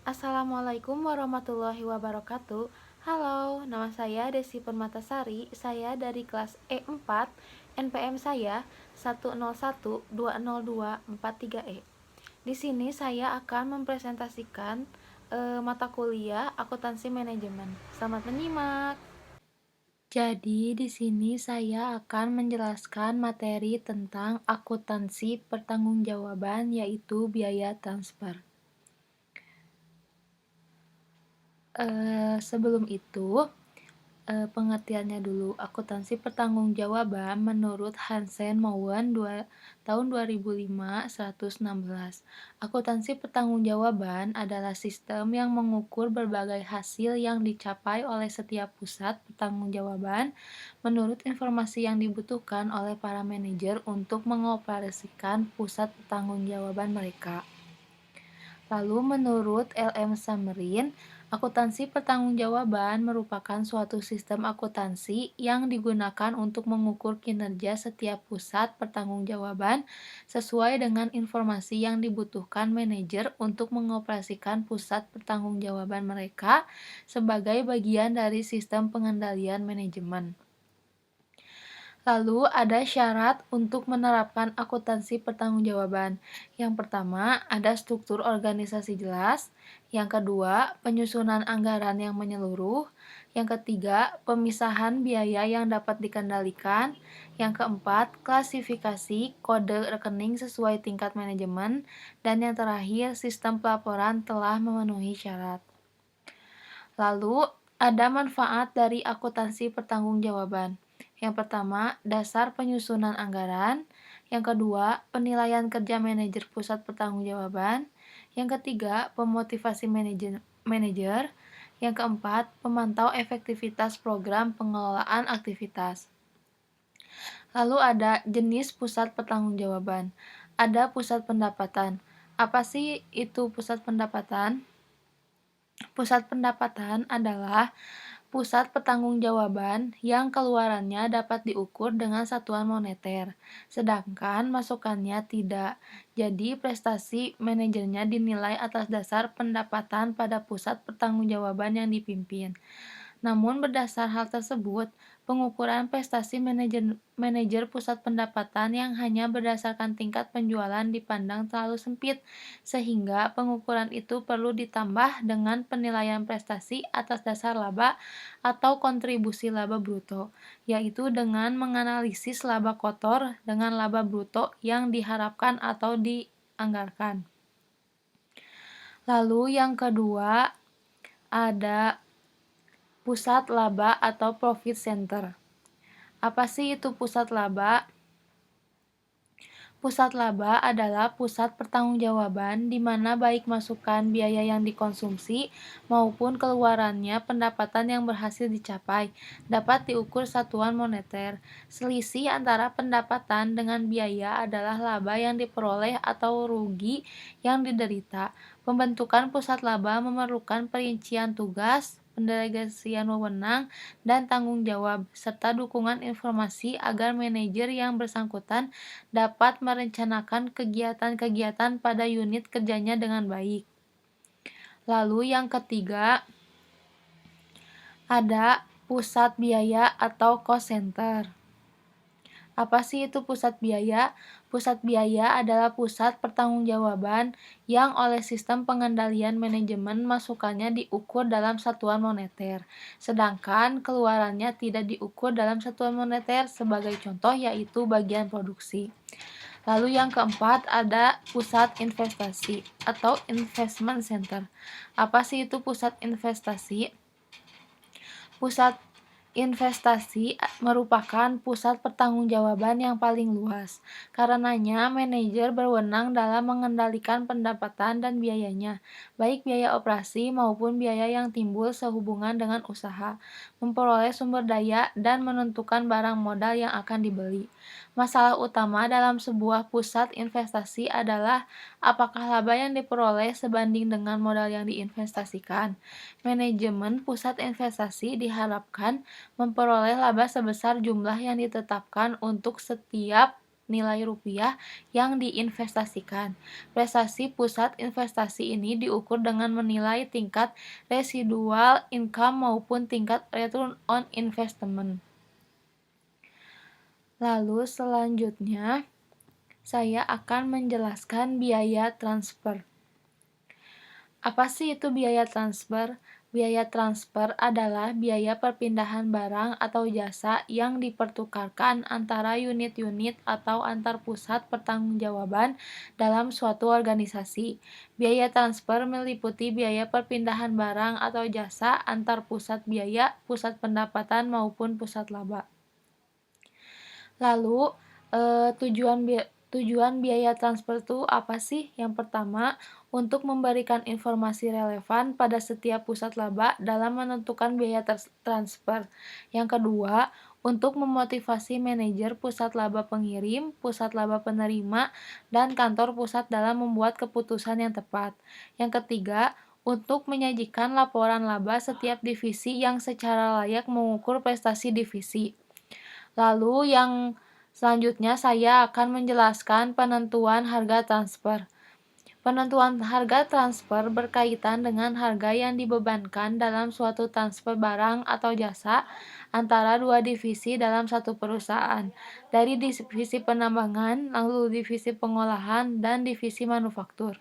Assalamualaikum warahmatullahi wabarakatuh. Halo, nama saya Desi Permatasari. Saya dari kelas E4. NPM saya 101202443E. Di sini saya akan mempresentasikan mata kuliah akuntansi manajemen. Selamat menyimak. Jadi, di sini saya akan menjelaskan materi tentang akuntansi pertanggungjawaban, yaitu biaya transfer. Sebelum itu, pengertiannya dulu. Akuntansi pertanggungjawaban menurut Hansen Mowen tahun 2005 116. Akuntansi pertanggungjawaban adalah sistem yang mengukur berbagai hasil yang dicapai oleh setiap pusat pertanggungjawaban menurut informasi yang dibutuhkan oleh para manajer untuk mengoperasikan pusat pertanggungjawaban mereka. Lalu menurut L.M. Samarin, akuntansi pertanggungjawaban merupakan suatu sistem akuntansi yang digunakan untuk mengukur kinerja setiap pusat pertanggungjawaban sesuai dengan informasi yang dibutuhkan manajer untuk mengoperasikan pusat pertanggungjawaban mereka sebagai bagian dari sistem pengendalian manajemen. Lalu ada syarat untuk menerapkan akuntansi pertanggungjawaban. Yang pertama, ada struktur organisasi jelas. Yang kedua, penyusunan anggaran yang menyeluruh. Yang ketiga, pemisahan biaya yang dapat dikendalikan. Yang keempat, klasifikasi kode rekening sesuai tingkat manajemen. Dan yang terakhir, sistem pelaporan telah memenuhi syarat. Lalu, ada manfaat dari akuntansi pertanggungjawaban. Yang pertama, dasar penyusunan anggaran. Yang kedua, penilaian kerja manajer pusat pertanggungjawaban. Yang ketiga, pemotivasi manajer. Yang keempat, pemantau efektivitas program pengelolaan aktivitas. Lalu ada jenis pusat pertanggungjawaban. Ada pusat pendapatan. Apa sih itu pusat pendapatan? Pusat pendapatan adalah pusat pertanggungjawaban yang keluarannya dapat diukur dengan satuan moneter, sedangkan masukannya tidak. Jadi, prestasi manajernya dinilai atas dasar pendapatan pada pusat pertanggungjawaban yang dipimpin. Namun, berdasar hal tersebut, pengukuran prestasi manajer pusat pendapatan yang hanya berdasarkan tingkat penjualan dipandang terlalu sempit, sehingga pengukuran itu perlu ditambah dengan penilaian prestasi atas dasar laba atau kontribusi laba bruto, yaitu dengan menganalisis laba kotor dengan laba bruto yang diharapkan atau dianggarkan. Lalu yang kedua, ada pusat laba atau profit center. Apa sih itu pusat laba? Pusat laba adalah pusat pertanggungjawaban di mana baik masukan biaya yang dikonsumsi maupun keluarannya pendapatan yang berhasil dicapai dapat diukur satuan moneter. Selisih antara pendapatan dengan biaya adalah laba yang diperoleh atau rugi yang diderita. Pembentukan pusat laba memerlukan perincian tugas, pendelegasian wewenang, dan tanggung jawab, serta dukungan informasi agar manajer yang bersangkutan dapat merencanakan kegiatan-kegiatan pada unit kerjanya dengan baik. Lalu yang ketiga, ada pusat biaya atau cost center. Apa sih itu pusat biaya? Pusat biaya adalah pusat pertanggungjawaban yang oleh sistem pengendalian manajemen masukannya diukur dalam satuan moneter, sedangkan keluarannya tidak diukur dalam satuan moneter, sebagai contoh yaitu bagian produksi. Lalu yang keempat ada pusat investasi atau investment center. Apa sih itu pusat investasi? Pusat investasi merupakan pusat pertanggungjawaban yang paling luas. Karenanya, manajer berwenang dalam mengendalikan pendapatan dan biayanya, baik biaya operasi maupun biaya yang timbul sehubungan dengan usaha, memperoleh sumber daya, dan menentukan barang modal yang akan dibeli. Masalah utama dalam sebuah pusat investasi adalah apakah laba yang diperoleh sebanding dengan modal yang diinvestasikan. Manajemen pusat investasi diharapkan memperoleh laba sebesar jumlah yang ditetapkan untuk setiap nilai rupiah yang diinvestasikan. Prestasi pusat investasi ini diukur dengan menilai tingkat residual income maupun tingkat return on investment. Lalu selanjutnya, saya akan menjelaskan biaya transfer. Apa sih itu biaya transfer? Biaya transfer adalah biaya perpindahan barang atau jasa yang dipertukarkan antara unit-unit atau antar pusat pertanggungjawaban dalam suatu organisasi. Biaya transfer meliputi biaya perpindahan barang atau jasa antar pusat biaya, pusat pendapatan maupun pusat laba. Lalu, tujuan biaya transfer itu apa sih? Yang pertama, untuk memberikan informasi relevan pada setiap pusat laba dalam menentukan biaya transfer. Yang kedua, untuk memotivasi manajer pusat laba pengirim, pusat laba penerima, dan kantor pusat dalam membuat keputusan yang tepat. Yang ketiga, untuk menyajikan laporan laba setiap divisi yang secara layak mengukur prestasi divisi. Lalu yang selanjutnya saya akan menjelaskan penentuan harga transfer. Penentuan harga transfer berkaitan dengan harga yang dibebankan dalam suatu transfer barang atau jasa antara dua divisi dalam satu perusahaan, dari divisi penambangan, lalu divisi pengolahan, dan divisi manufaktur.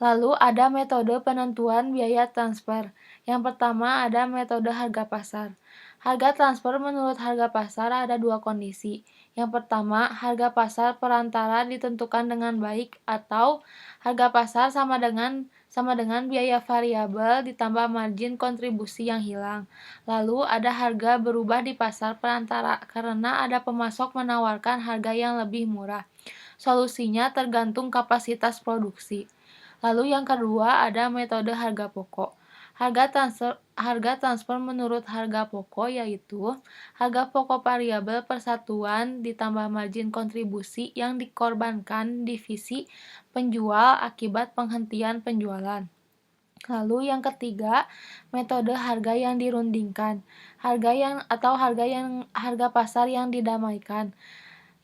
Lalu ada metode penentuan biaya transfer. Yang pertama ada metode harga pasar. Harga transfer menurut harga pasar ada dua kondisi. Yang pertama, harga pasar perantara ditentukan dengan baik atau harga pasar sama dengan biaya variabel ditambah margin kontribusi yang hilang. Lalu ada harga berubah di pasar perantara karena ada pemasok menawarkan harga yang lebih murah. Solusinya tergantung kapasitas produksi. Lalu yang kedua ada metode harga pokok. Harga transfer menurut harga pokok yaitu harga pokok variabel persatuan ditambah margin kontribusi yang dikorbankan divisi penjual akibat penghentian penjualan. Lalu yang ketiga, metode harga yang dirundingkan. Harga pasar yang didamaikan.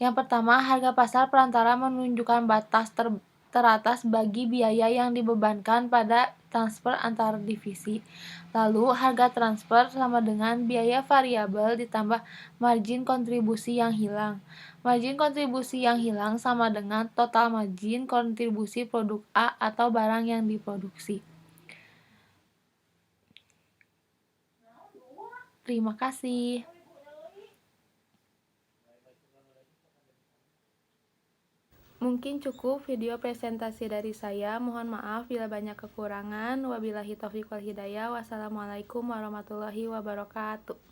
Yang pertama, harga pasar perantara menunjukkan batas teratas bagi biaya yang dibebankan pada transfer antar divisi. Lalu, harga transfer sama dengan biaya variabel ditambah margin kontribusi yang hilang. Margin kontribusi yang hilang sama dengan total margin kontribusi produk A atau barang yang diproduksi. Terima kasih. Mungkin cukup video presentasi dari saya. Mohon maaf bila banyak kekurangan. Wabillahi taufiq wal hidayah. Wassalamualaikum warahmatullahi wabarakatuh.